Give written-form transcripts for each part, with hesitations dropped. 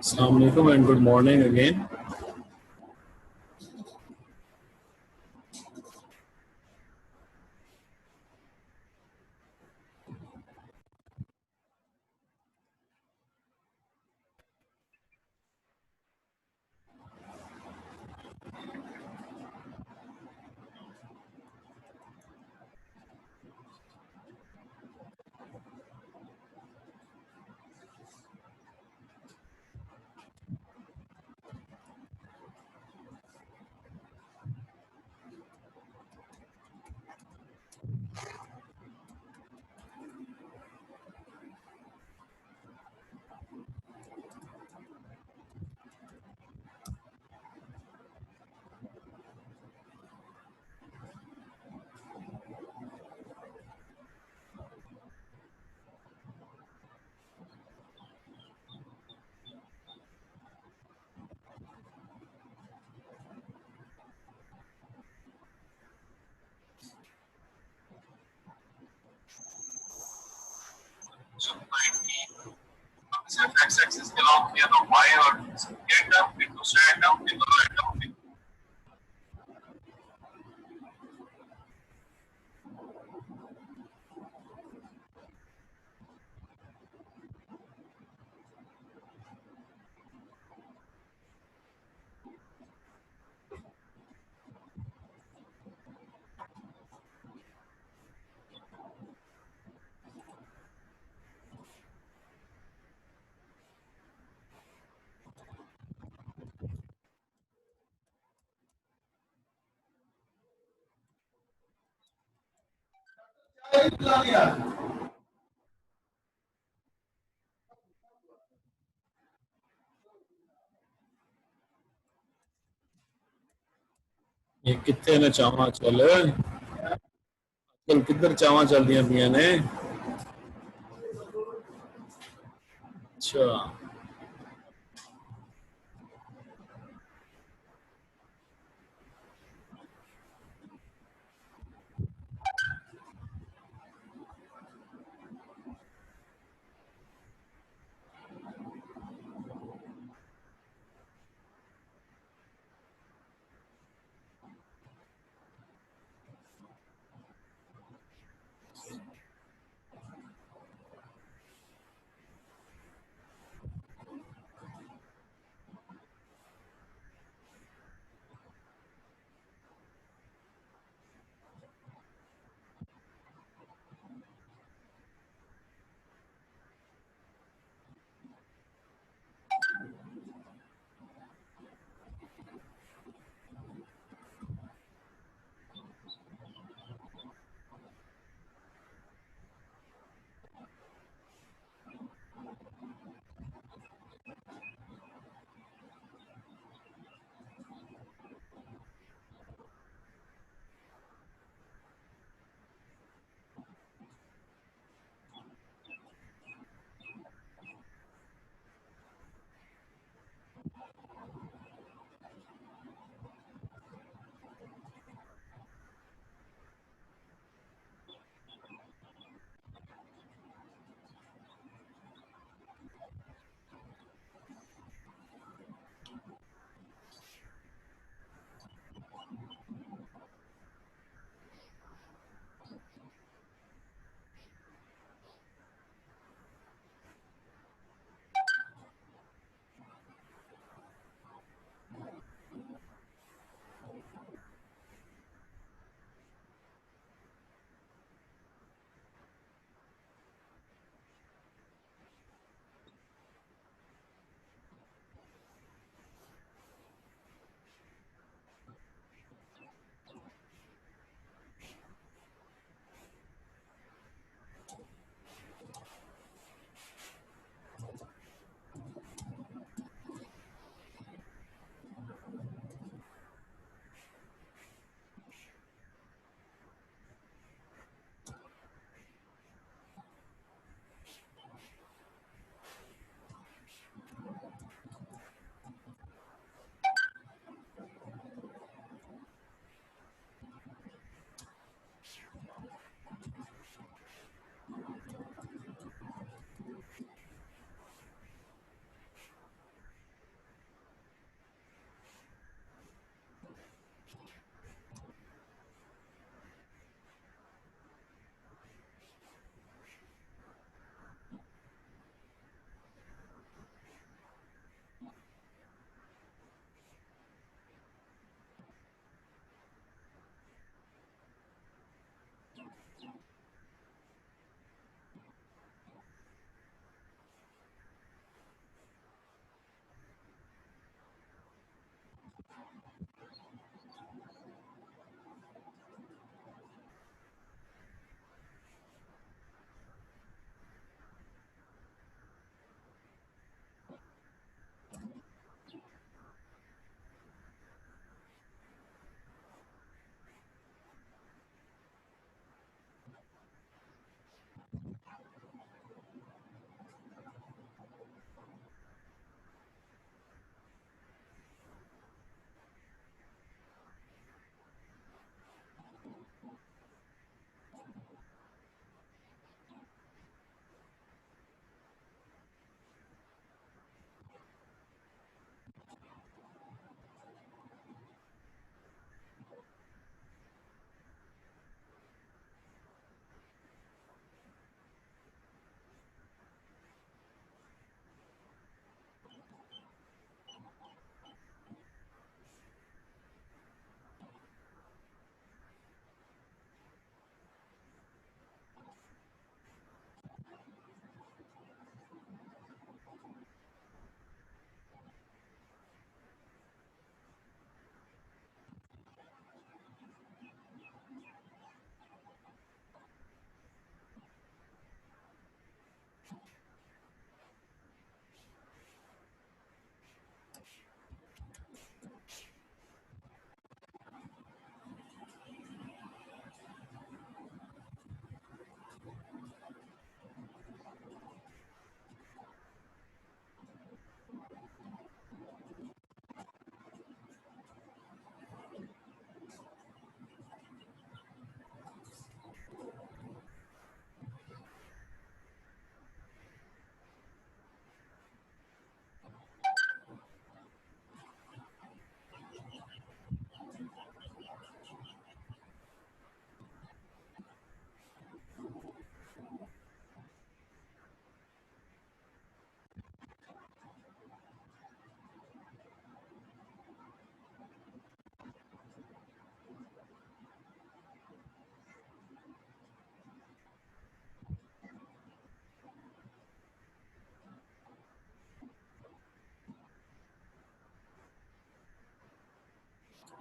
Assalamu alaikum and good morning again. So x-axis belongs here to y or get term into stand term into right term. ये कितने ने चावा चल कल किधर चावा चल दिया पिया ने। अच्छा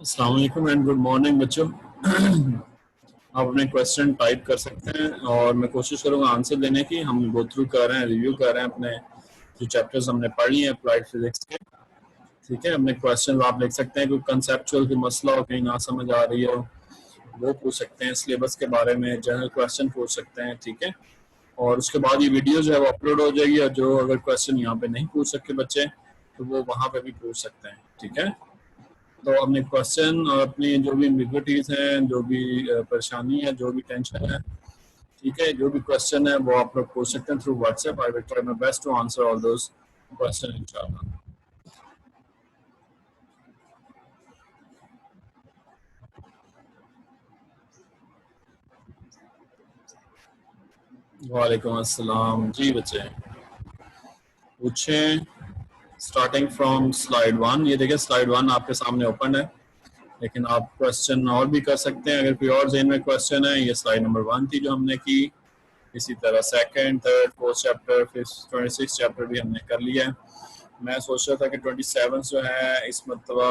अस्सलाम वालेकुम एंड गुड मॉर्निंग बच्चों। आप अपने क्वेश्चन टाइप कर सकते हैं और मैं कोशिश करूंगा आंसर देने की। हम गो थ्रू कर रहे हैं, रिव्यू कर रहे हैं अपने जो चैप्टर्स हमने पढ़ लिए हैं अप्लाइड फिजिक्स के। ठीक है, अपने क्वेश्चन आप लिख सकते हैं। कोई कंसेप्चुअल कोई मसला हो, कहीं ना समझ आ रही हो, वो पूछ सकते हैं। सिलेबस के बारे में जनरल क्वेश्चन पूछ सकते हैं। ठीक है, और उसके बाद ये वीडियो जो है वो अपलोड हो जाएगी, और जो अगर क्वेश्चन यहाँ पे नहीं पूछ सके बच्चे तो वो वहाँ पे भी पूछ सकते हैं। ठीक है, तो अपने क्वेश्चन और अपनी जो भी एम्बिग्विटीज हैं, जो भी परेशानी है, जो भी टेंशन है, ठीक है, जो भी क्वेश्चन है वो आप लोग पूछ सकते हैं through WhatsApp. I will try my best to answer all those question इंशाल्लाह। वालेकुम अस्सलाम जी बच्चे, पूछें। Starting from slide one. ये देखिए स्लाइड वन आपके सामने ओपन है, लेकिन आप क्वेश्चन और भी कर सकते हैं अगर कोई और ज़हन में क्वेश्चन है। ये स्लाइड नंबर वन थी जो हमने की। इसी तरह सेकंड, थर्ड, फोर्थ चैप्टर, फिर 26 चैप्टर भी हमने कर लिया है। मैं सोच रहा था कि 27 जो है इस मरतबा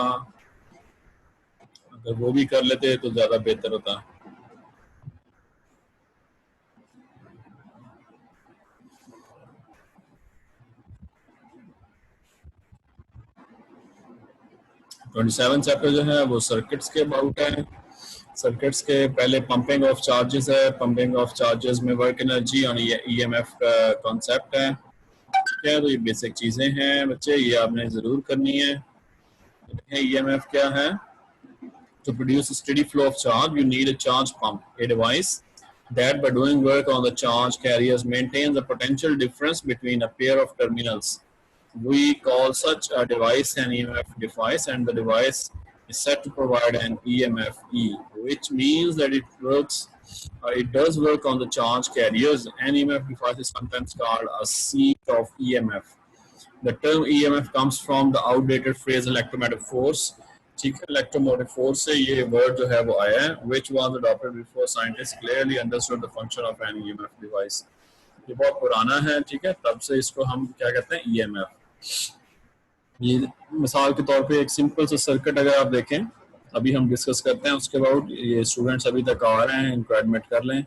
अगर वो भी कर लेते तो ज़्यादा बेहतर होता। ट्वेंटी सेवन चैप्टर जो है वो सर्किट्स के अबाउट है। सर्किट्स के पहले पंपिंग ऑफ चार्जेस है। पंपिंग ऑफ चार्जेस में वर्क एनर्जी और ये ईएमएफ का कॉन्सेप्ट है। ठीक है, तो ये बेसिक चीज़ें हैं बच्चे, ये आपने ज़रूर करनी है। ईएमएफ क्या है? To produce a steady flow of charge, you need a charge pump, a device that, by doing work on the charge carriers, maintains the potential difference between a pair of terminals. We call such a device an EMF device, and the device is said to provide an EMF E, which means that it does work on the charge carriers. An EMF device is sometimes called a seat of EMF. The term EMF comes from the outdated phrase electromagnetic force. ठीक है, electromotive force से ये word जो है वो आया है, which was adopted before scientists clearly understood the function of an EMF device. ये बहुत पुराना है, ठीक है, तब से इसको हम क्या कहते हैं, EMF। ये मिसाल के तौर पे एक सिंपल सा सर्किट अगर आप देखें, अभी हम डिस्कस करते हैं उसके बाद। ये स्टूडेंट्स अभी तक आ रहे हैं, इनको एडमिट कर लें।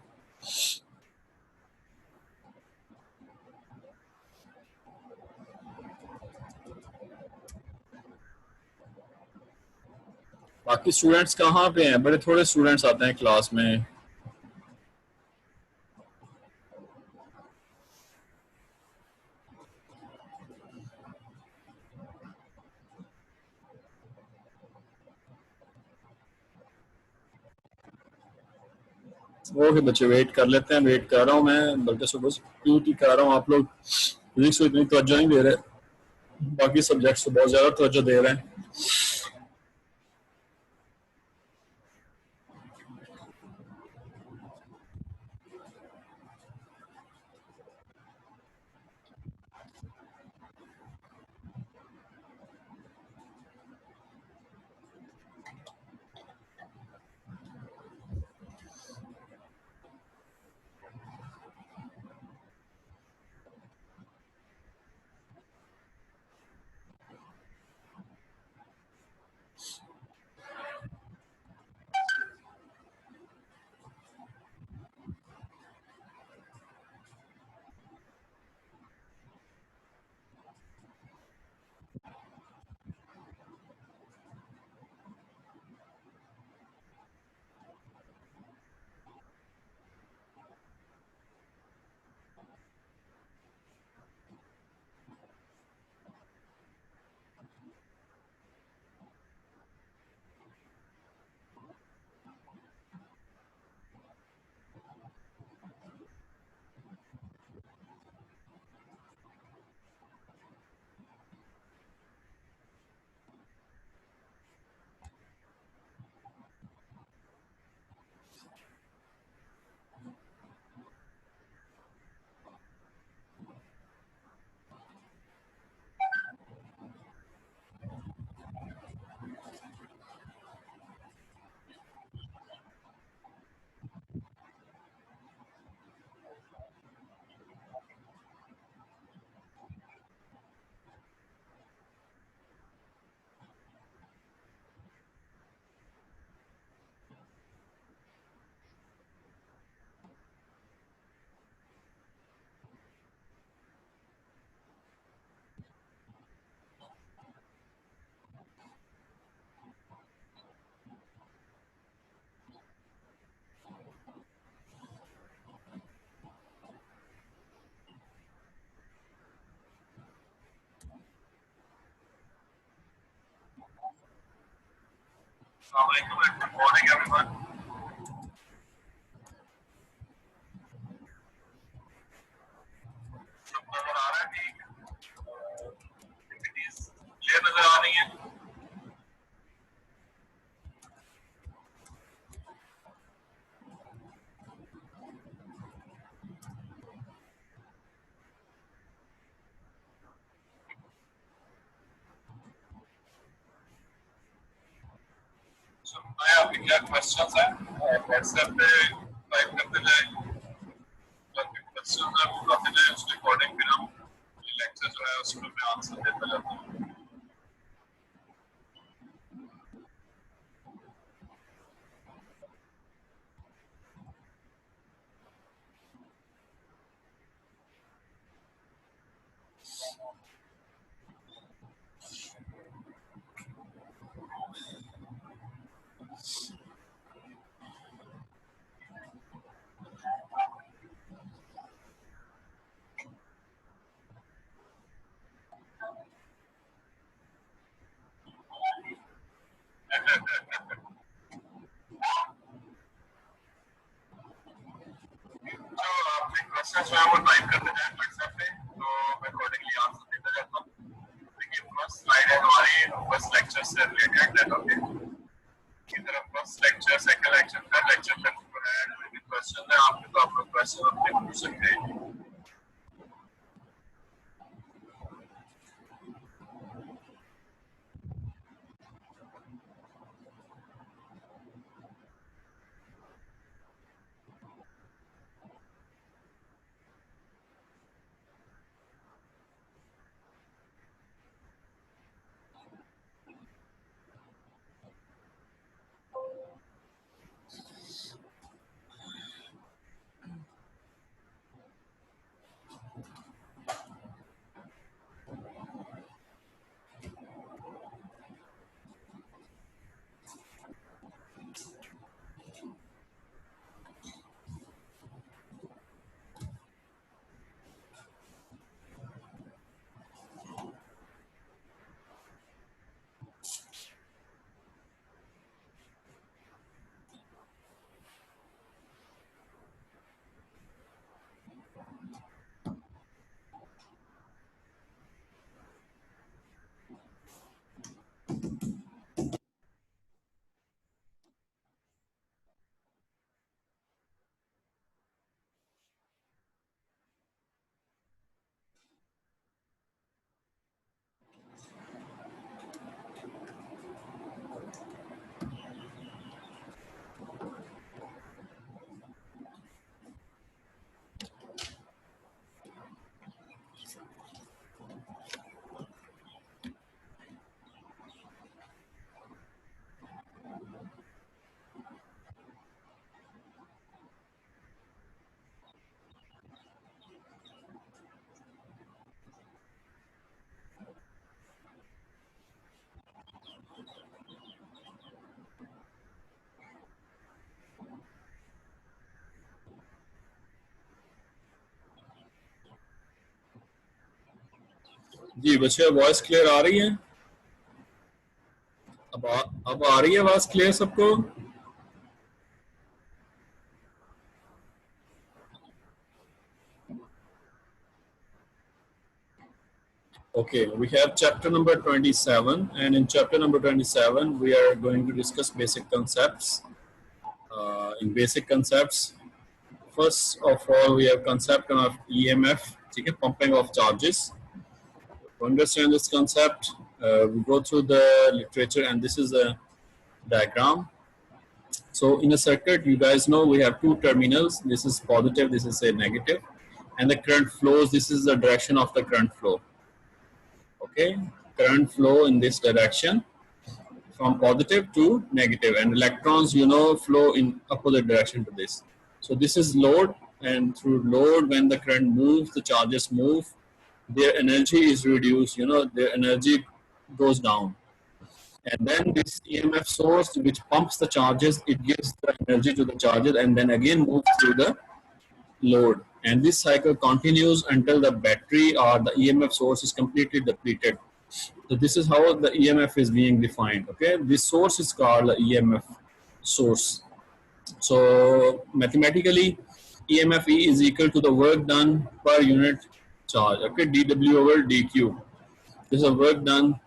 बाकी स्टूडेंट्स कहाँ पे हैं? बड़े थोड़े स्टूडेंट्स आते हैं क्लास में। ओके बच्चे, वेट कर लेते हैं। वेट कर रहा हूँ मैं, बल्कि सुबह से ड्यूटी कर रहा हूँ। आप लोग फिजिक्स को इतनी तवज्जो नहीं दे रहे, बाकी सब्जेक्ट्स को बहुत ज़्यादा तवज्जो दे रहे हैं। Assalamualaikum and good morning, everyone. सब नजर आ रहा है ठीक? एक्टिविटीज क्लियर नजर आ रही हैं? सुनाए आपके क्या क्वेश्चंस हैं? व्हाट्सएप पे टाइप करते जाए। आपके क्वेश्चंस हैं वो काफी जाए, उसके अकॉर्डिंग फिर हम लेक्चर जो है उसमें मैं आंसर देता जाता हूँ। जो आपने क्वेश्चंस जो है वो टाइप करते जाए व्हाट्सएप पे, तो मैं अकॉर्डिंगली आंसर देता जाता हूँ। देखिए फर्स्ट स्लाइड है हमारी फर्स्ट लेक्चर से रिलेटेड है। ओके, की तरफ first lecture, second lecture, third lecture तक जो है जो भी क्वेश्चन है आपके, तो आप लोग क्वेश्चन अपने पूछ सकते हैं। जी बच्चे, वॉइस क्लियर आ रही है? अब आ रही है आवाज क्लियर सबको? Okay, we have chapter number 27, and in chapter number 27 we are going to discuss basic concepts. In basic concepts, first of all we have concept of EMF, okay, pumping of charges. To understand this concept, we go through the literature, and this is a diagram. So in a circuit, you guys know we have two terminals. This is positive, this is a negative, and the current flows. This is the direction of the current flow. Okay, current flow in this direction from positive to negative, and electrons, you know, flow in opposite direction to this. So this is load, and through load, when the current moves, the charges move, their energy is reduced, you know, their energy goes down. And then this EMF source, which pumps the charges, it gives the energy to the charges and then again moves through the load. And this cycle continues until the battery or the EMF source is completely depleted. So this is how the EMF is being defined. Okay, this source is called the EMF source. So mathematically, EMF E is equal to the work done per unit charge. Okay, dW over dQ. This is the work done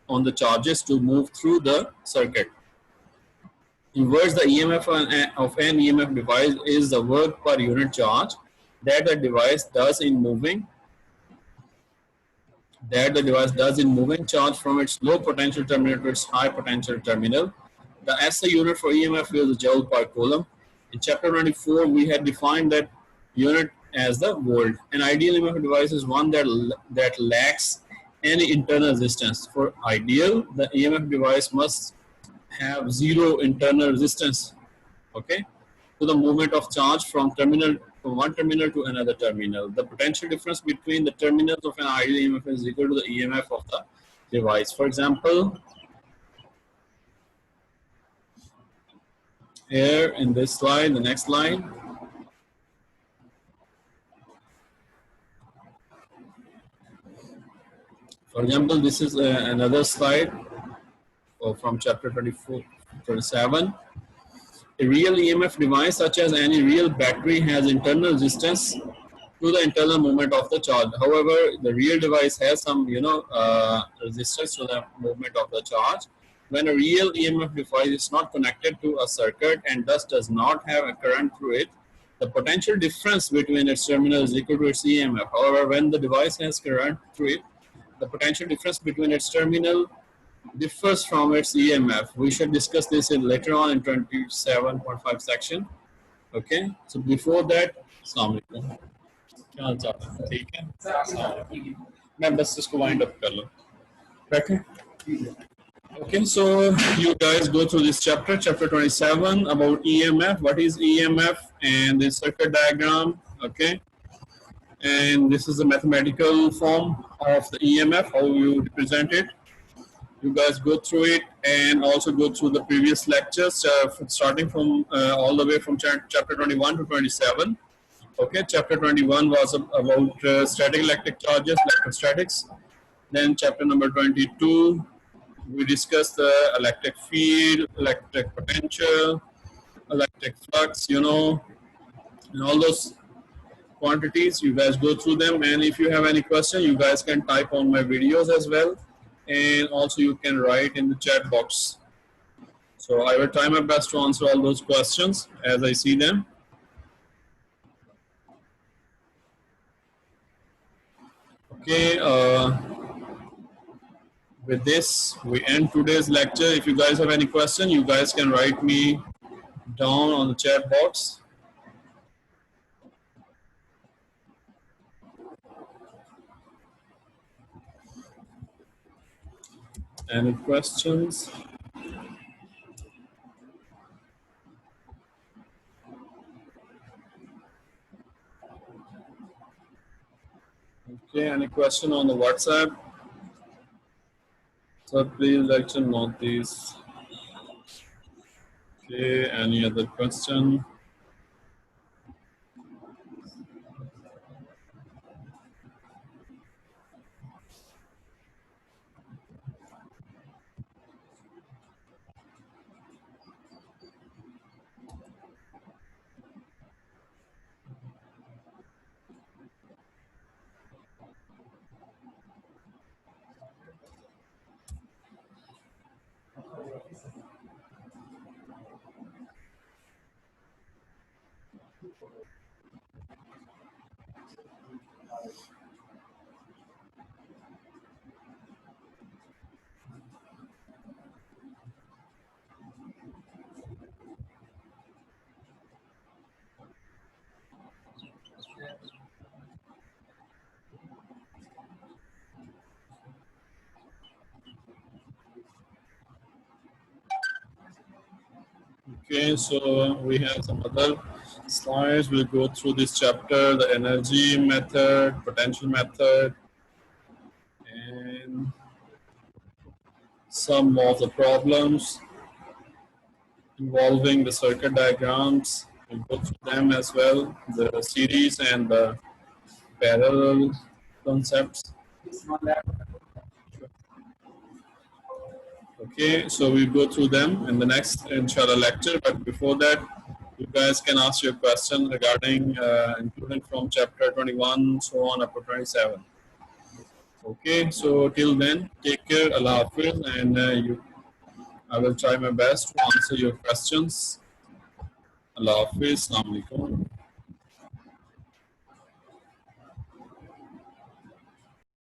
on the charges to move through the circuit. In words, the EMF of an EMF device is the work per unit charge that the device does in moving charge from its low potential terminal to its high potential terminal. The SI unit for EMF is the joule per coulomb. In chapter 24, we had defined that unit as the volt. An ideal EMF device is one that lacks any internal resistance. For ideal, the EMF device must have zero internal resistance, okay, to the movement of charge from one terminal to another terminal. The potential difference between the terminals of an ideal EMF is equal to the EMF of the device. For example, here in this slide, the next slide, for example, this is another slide from chapter 27. A real EMF device, such as any real battery, has internal resistance to the internal movement of the charge. However, the real device has some, resistance to the movement of the charge. When a real EMF device is not connected to a circuit and thus does not have a current through it, the potential difference between its terminals is equal to its EMF. However, when the device has current through it, the potential difference between its terminal differs from its EMF. We should discuss this later on in 27.5 section. Okay, so before that, Assalamu alaikum. क्या हाल चाल है? ठीक है, मैं बस इसको wind up कर लूं. Okay, so you guys go through this chapter 27 about EMF. What is EMF and the circuit diagram? Okay, and this is the mathematical form of the EMF, how you represent it. You guys go through it and also go through the previous lectures, starting from all the way from chapter 21 to 27. Okay, chapter 21 was about static electric charges, electrostatics. Then chapter number 22, we discussed the electric field, electric potential, electric flux, and all those quantities. You guys go through them, and if you have any question, you guys can type on my videos as well, and also you can write in the chat box. So I will try my best to answer all those questions as I see them. Okay, with this, we end today's lecture. If you guys have any question, you guys can write me down on the chat box. Any questions? Okay, any question on the WhatsApp? So please lecture notice. Okay, any other question? Okay, so we have some other slides. We'll go through this chapter, the energy method, potential method, and some of the problems involving the circuit diagrams. We'll go through them as well, the series and the parallel concepts. Okay, so we'll go through them in the next inshallah lecture, but before that you guys can ask your question regarding including from chapter 21 so on up to 27. Okay, so till then take care, Allah Hafiz, and I will try my best to answer your questions. Allah Hafiz, Assalamu alaikum.